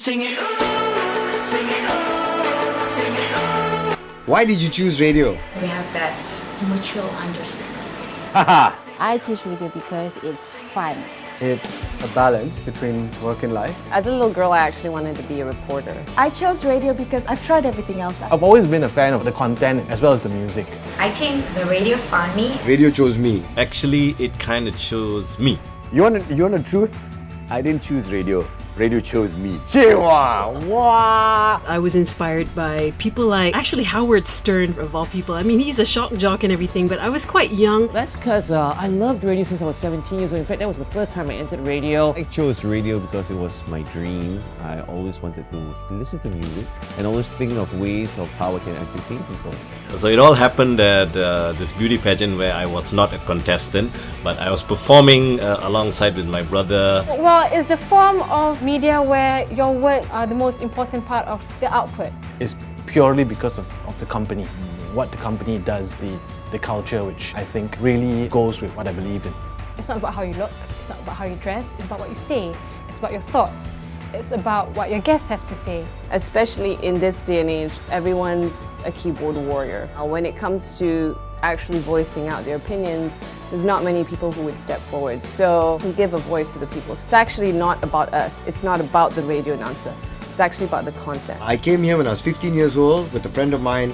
Sing it, ooh, sing it, ooh, sing it, ooh. Why did you choose radio? We have that mutual understanding. I choose radio because it's fun. It's a balance between work and life. As a little girl, I actually wanted to be a reporter. I chose radio because I've tried everything else. I've always been a fan of the content as well as the music. I think the radio found me. Radio chose me. Actually, it kind of chose me. You want the truth? I didn't choose radio. Radio chose me. Wow. I was inspired by people like actually Howard Stern, of all people. I mean, he's a shock jock and everything, but I was quite young. That's because I loved radio since I was 17 years old. In fact, that was the first time I entered radio. I chose radio because it was my dream. I always wanted to listen to music and always think of ways of how I can entertain people. So it all happened at this beauty pageant where I was not a contestant, but I was performing alongside with my brother. Well, it's the form of media where your words are the most important part of the output. It's purely because of the company, what the company does, the culture, which I think really goes with what I believe in. It's not about how you look, it's not about how you dress, it's about what you say, it's about your thoughts. It's about what your guests have to say. Especially in this day and age, everyone's a keyboard warrior. When it comes to actually voicing out their opinions, there's not many people who would step forward. So we give a voice to the people. It's actually not about us. It's not about the radio announcer. It's actually about the content. I came here when I was 15 years old with a friend of mine.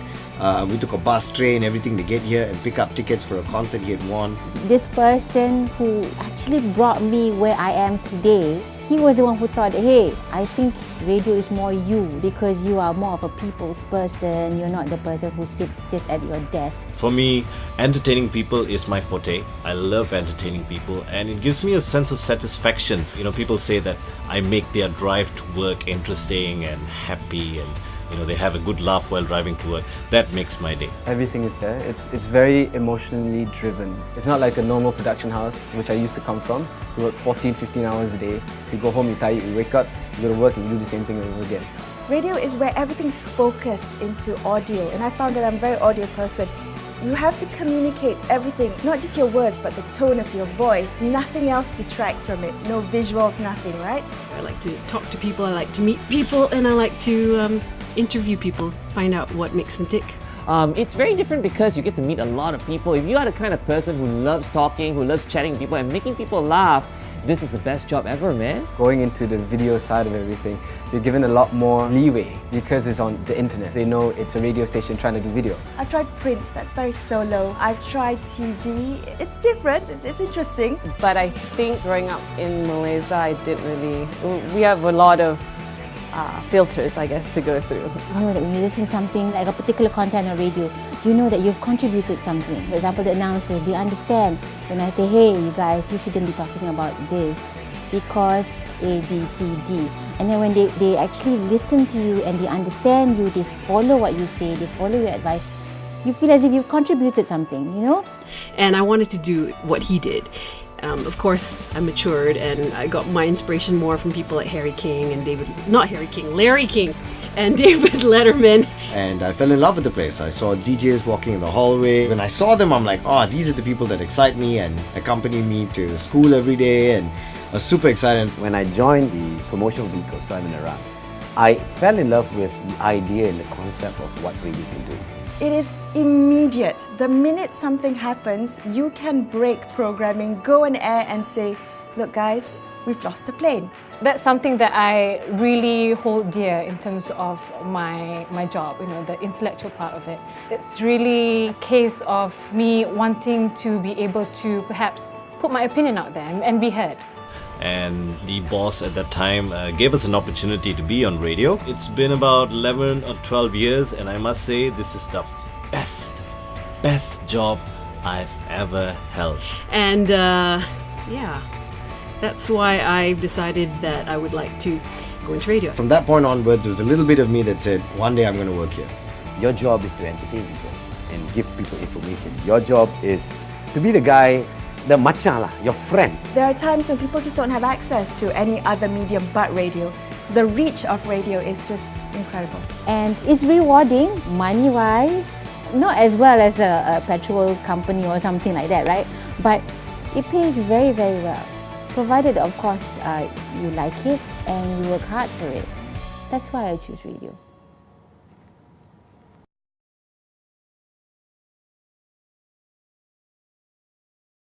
We took a bus, train, everything to get here and pick up tickets for a concert he had won. This person who actually brought me where I am today, he was the one who thought, hey, I think radio is more you because you are more of a people's person. You're not the person who sits just at your desk. For me, entertaining people is my forte. I love entertaining people and it gives me a sense of satisfaction. You know, people say that I make their drive to work interesting and happy and they have a good laugh while driving to work. That makes my day. Everything is there. It's very emotionally driven. It's not like a normal production house, which I used to come from. You work 14, 15 hours a day. You go home, you're tired, you wake up, you go to work and you do the same thing over again. Radio is where everything's focused into audio, and I found that I'm a very audio person. You have to communicate everything, not just your words, but the tone of your voice. Nothing else detracts from it. No visuals, nothing, right? I like to talk to people, I like to meet people, and I like to interview people, find out what makes them tick. It's very different because you get to meet a lot of people. If you are the kind of person who loves talking, who loves chatting with people and making people laugh, this is the best job ever, man. Going into the video side of everything, you're given a lot more leeway because it's on the internet. They know it's a radio station trying to do video. I've tried print, that's very solo. I've tried TV, it's different, it's interesting. But I think growing up in Malaysia, I didn't really, we have a lot of filters, I guess, to go through. You know that when you listen to something like a particular content on radio, you know that you've contributed something. For example, the announcers, they understand when I say, hey, you guys, you shouldn't be talking about this because A, B, C, D. And then when they actually listen to you and they understand you, they follow what you say, they follow your advice, you feel as if you've contributed something, you know? And I wanted to do what he did. Of course, I matured and I got my inspiration more from people like Larry King and David Letterman. And I fell in love with the place. I saw DJs walking in the hallway. When I saw them, I'm like, oh, these are the people that excite me and accompany me to school every day, and I was super excited. When I joined the promotional vehicles driving around, I fell in love with the idea and the concept of what radio can do. It is immediate. The minute something happens, you can break programming, go on air and say, look guys, we've lost a plane. That's something that I really hold dear in terms of my job, the intellectual part of it. It's really a case of me wanting to be able to perhaps put my opinion out there and be heard. And the boss at that time gave us an opportunity to be on radio. It's been about 11 or 12 years and I must say this is the best job I've ever held. And yeah, that's why I decided that I would like to go into radio. From that point onwards, there was a little bit of me that said, one day I'm going to work here. Your job is to entertain people and give people information. Your job is to be the guy, the machan lah, your friend. There are times when people just don't have access to any other medium but radio. So the reach of radio is just incredible. And it's rewarding, money-wise, not as well as a petrol company or something like that, right? But it pays very, very well. Provided, of course, you like it and you work hard for it. That's why I choose radio.